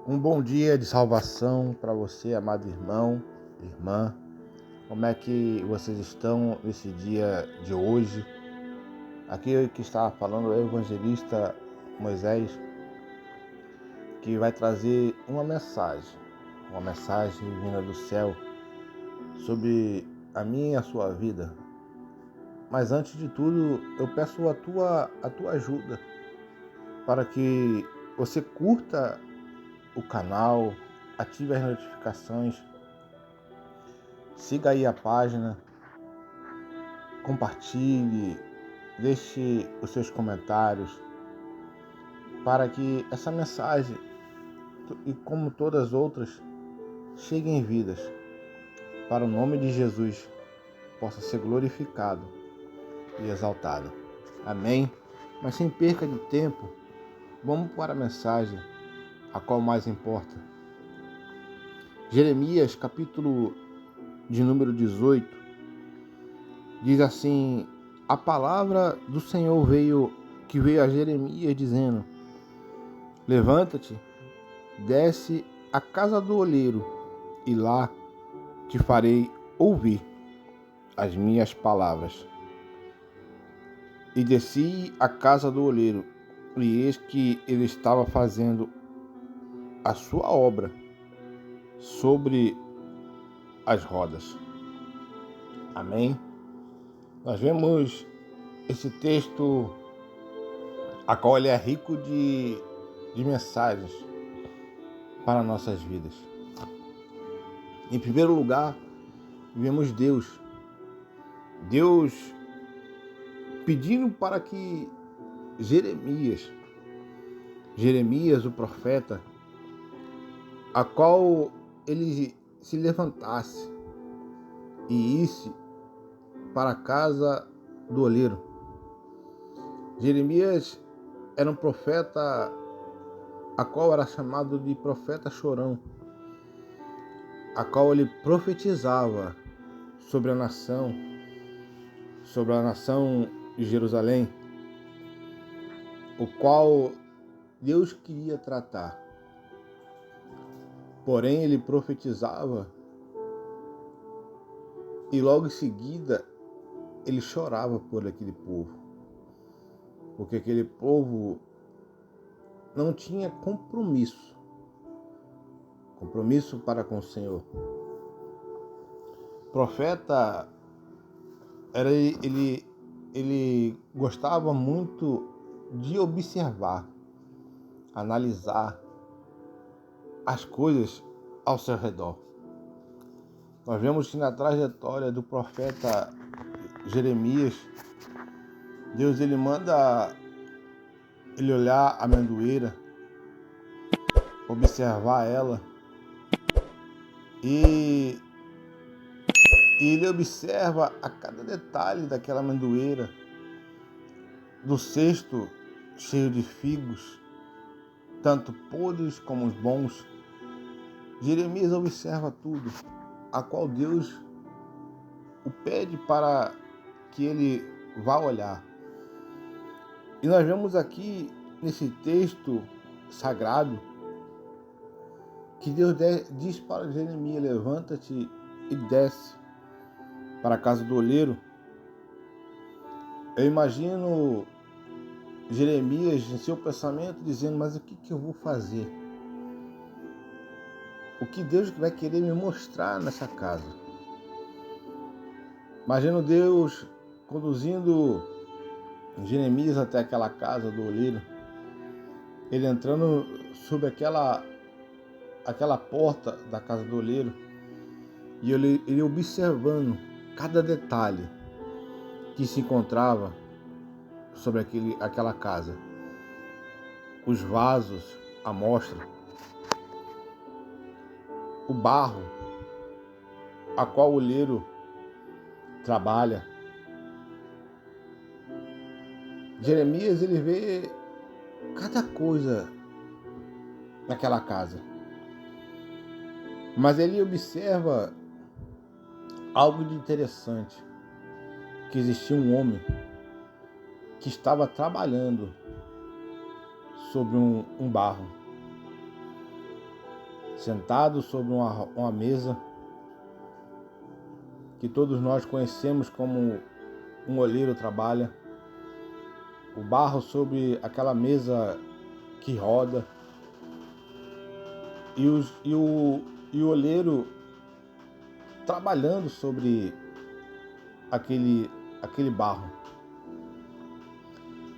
Um bom dia de salvação para você, amado irmão, irmã. Como é que vocês estão nesse dia de hoje? Aqui que está falando é o evangelista Moisés, que vai trazer uma mensagem vinda do céu sobre a minha e a sua vida. Mas antes de tudo, eu peço a tua ajuda para que você curta o canal, ative as notificações, siga aí a página, compartilhe, deixe os seus comentários para que essa mensagem, e como todas as outras, cheguem em vidas, para o nome de Jesus possa ser glorificado e exaltado. Amém? Mas sem perca de tempo, vamos para a mensagem, a qual mais importa. Jeremias, capítulo de número 18, diz assim: a palavra do Senhor veio a Jeremias dizendo: levanta-te, desce à casa do oleiro, e lá te farei ouvir as minhas palavras. E desci à casa do oleiro, e eis que ele estava fazendo a sua obra sobre as rodas. Amém? Nós vemos esse texto, a qual ele é rico de mensagens para nossas vidas. Em primeiro lugar, vemos Deus pedindo para que Jeremias, o profeta, a qual ele se levantasse e isse para a casa do oleiro. Jeremias era um profeta a qual era chamado de profeta chorão, a qual ele profetizava sobre a nação de Jerusalém, o qual Deus queria tratar. Porém, ele profetizava e logo em seguida ele chorava por aquele povo, porque aquele povo não tinha compromisso para com o Senhor. O profeta ele gostava muito de observar, analisar as coisas ao seu redor. Nós vemos que na trajetória do profeta Jeremias, Deus ele manda ele olhar a amendoeira, observar ela, e ele observa a cada detalhe daquela amendoeira, do cesto cheio de figos, tanto podres como os bons. Jeremias observa tudo, a qual Deus o pede para que ele vá olhar. E nós vemos aqui nesse texto sagrado que Deus diz para Jeremias: levanta-te e desce para a casa do oleiro. Eu imagino Jeremias em seu pensamento dizendo: mas o que eu vou fazer? O que Deus vai querer me mostrar nessa casa? Imagino Deus conduzindo Jeremias até aquela casa do oleiro, ele entrando sob aquela porta da casa do oleiro, e ele observando cada detalhe que se encontrava sobre aquela casa. Os vasos à mostra, o barro a qual o oleiro trabalha. Jeremias ele vê cada coisa naquela casa, mas ele observa algo de interessante, que existia um homem que estava trabalhando sobre um barro. sentado sobre uma mesa que todos nós conhecemos como um olheiro trabalha, o barro sobre aquela mesa que roda e o olheiro trabalhando sobre aquele barro.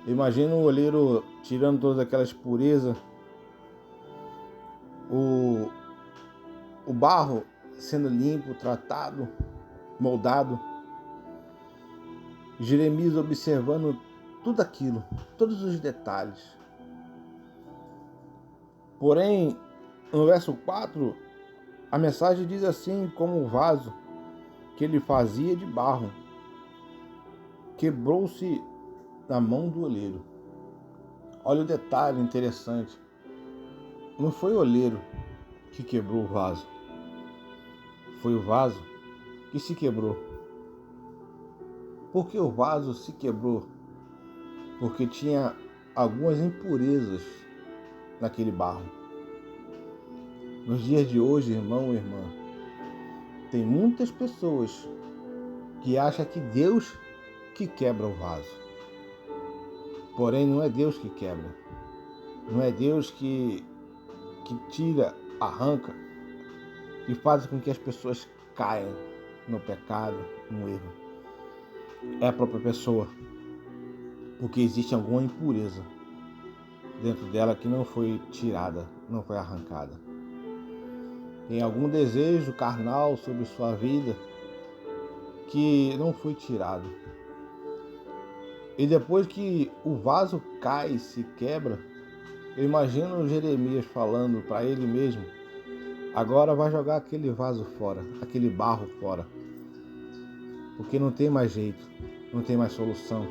Imagina o olheiro tirando todas aquelas impurezas, o barro sendo limpo, tratado, moldado. Jeremias observando tudo aquilo, todos os detalhes. Porém, no verso 4, a mensagem diz assim: como o vaso que ele fazia de barro quebrou-se na mão do olheiro. Olha o detalhe interessante. Não foi o olheiro que quebrou o vaso. Foi o vaso que se quebrou. Por que o vaso se quebrou? Porque tinha algumas impurezas naquele barro. Nos dias de hoje, irmão e irmã, tem muitas pessoas que acham que Deus que quebra o vaso. Porém, não é Deus que quebra. Não é Deus que tira, arranca e faz com que as pessoas caiam no pecado, no erro. É a própria pessoa. Porque existe alguma impureza dentro dela que não foi tirada, não foi arrancada. Tem algum desejo carnal sobre sua vida que não foi tirado. E depois que o vaso cai, se quebra, eu imagino Jeremias falando para ele mesmo: agora vai jogar aquele vaso fora, aquele barro fora, porque não tem mais jeito, não tem mais solução.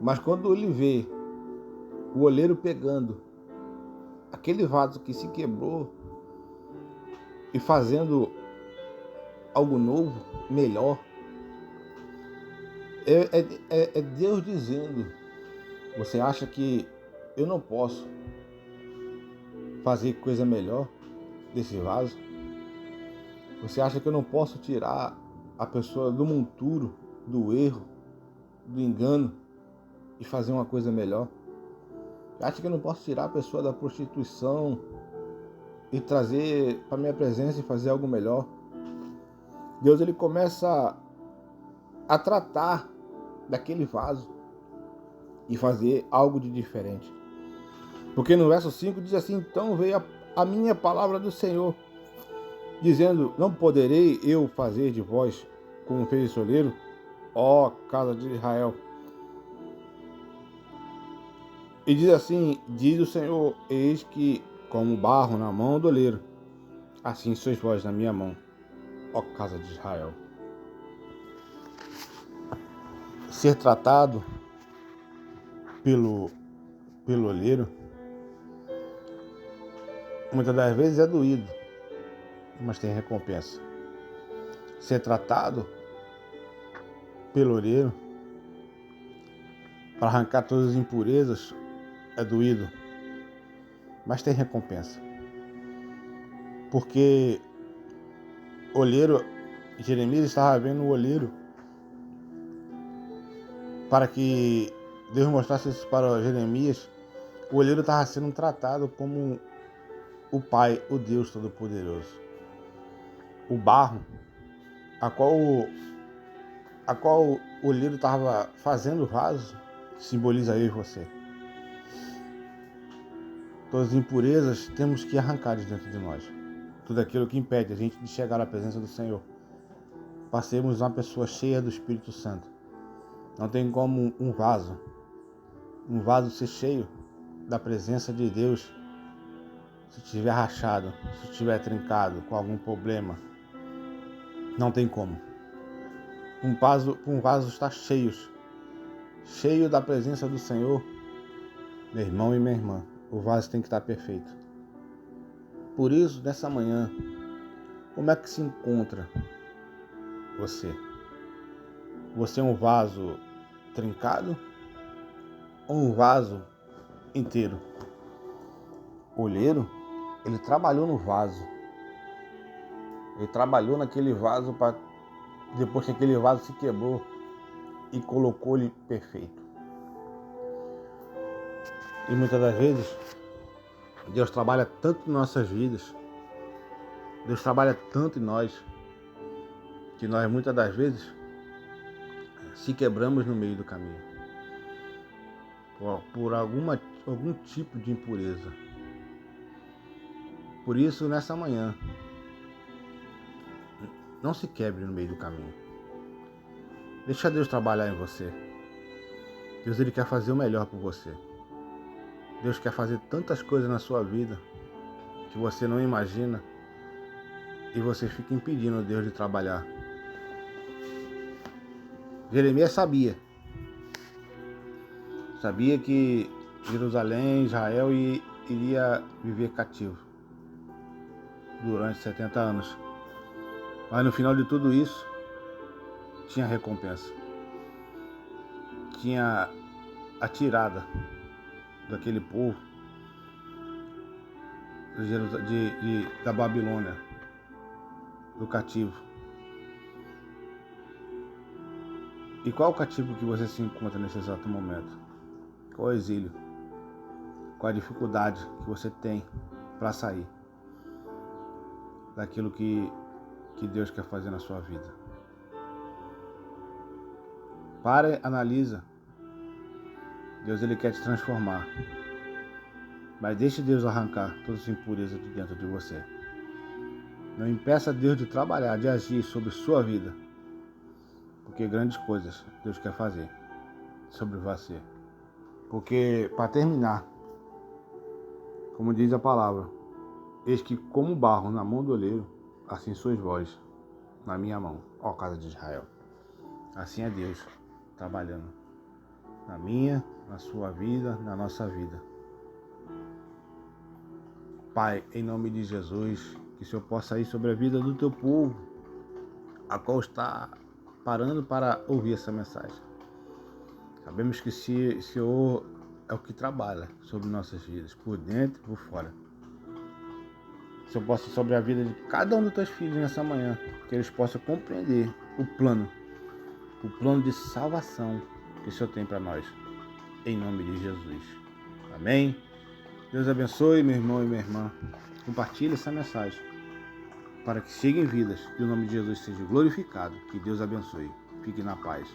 Mas quando ele vê o olheiro pegando aquele vaso que se quebrou e fazendo algo novo, melhor, é Deus dizendo: você acha que eu não posso fazer coisa melhor desse vaso? Você acha que eu não posso tirar a pessoa do monturo, do erro, do engano e fazer uma coisa melhor? Acha que eu não posso tirar a pessoa da prostituição e trazer para minha presença e fazer algo melhor? Deus, ele começa a tratar daquele vaso e fazer algo de diferente. Porque no verso 5 diz assim: então veio a minha palavra do Senhor, dizendo: não poderei eu fazer de vós como fez o oleiro, ó casa de Israel. E diz assim: diz o Senhor, eis que como barro na mão do oleiro, assim sois vós na minha mão, ó casa de Israel. Ser tratado pelo olheiro muitas das vezes é doído, mas tem recompensa. Ser tratado pelo olheiro para arrancar todas as impurezas é doído, mas tem recompensa. Porque olheiro, Jeremias estava vendo o olheiro para que Deus mostrasse isso para Jeremias. O olheiro estava sendo tratado como o Pai, o Deus Todo-Poderoso. O barro, a qual o olheiro estava fazendo o vaso, simboliza eu e você. Todas as impurezas temos que arrancar de dentro de nós. Tudo aquilo que impede a gente de chegar à presença do Senhor. Passemos uma pessoa cheia do Espírito Santo. Não tem como um vaso ser cheio da presença de Deus se estiver rachado, se estiver trincado com algum problema. Não tem como. Um vaso está cheio da presença do Senhor, meu irmão e minha irmã, o vaso tem que estar perfeito. Por isso, nessa manhã, como é que se encontra você? Você é um vaso trincado ou um vaso inteiro? Olheiro Ele trabalhou no vaso. Ele trabalhou naquele vaso para depois que aquele vaso se quebrou e colocou ele perfeito. E muitas das vezes Deus trabalha tanto em nossas vidas, Deus trabalha tanto em nós, que nós muitas das vezes se quebramos no meio do caminho por algum tipo de impureza. Por isso, nessa manhã, não se quebre no meio do caminho. Deixa Deus trabalhar em você. Deus, Ele quer fazer o melhor por você. Deus quer fazer tantas coisas na sua vida que você não imagina e você fica impedindo Deus de trabalhar. Jeremias sabia que Jerusalém, Israel iria viver cativo durante 70 anos. Mas no final de tudo isso, tinha recompensa. Tinha a tirada daquele povo da Babilônia, do cativo. E qual o cativo que você se encontra nesse exato momento? Qual o exílio? Qual a dificuldade que você tem para sair daquilo que Deus quer fazer na sua vida? Para, analisa. Deus, Ele quer te transformar. Mas deixe Deus arrancar todas as impurezas de dentro de você. Não impeça Deus de trabalhar, de agir sobre sua vida. Porque grandes coisas Deus quer fazer sobre você. Porque, para terminar, como diz a palavra, eis que como barro na mão do oleiro, assim sois vós na minha mão, ó casa de Israel. Assim é Deus trabalhando na minha, na sua vida, na nossa vida. Pai, em nome de Jesus, que o Senhor possa ir sobre a vida do teu povo, a qual está parando para ouvir essa mensagem. Sabemos que o Senhor é o que trabalha sobre nossas vidas, por dentro e por fora. Que o Senhor possa ir sobre a vida de cada um dos teus filhos nessa manhã, que eles possam compreender o plano de salvação que o Senhor tem para nós, em nome de Jesus. Amém? Deus abençoe, meu irmão e minha irmã. Compartilhe essa mensagem para que sigam vidas e o nome de Jesus seja glorificado. Que Deus abençoe. Fique na paz.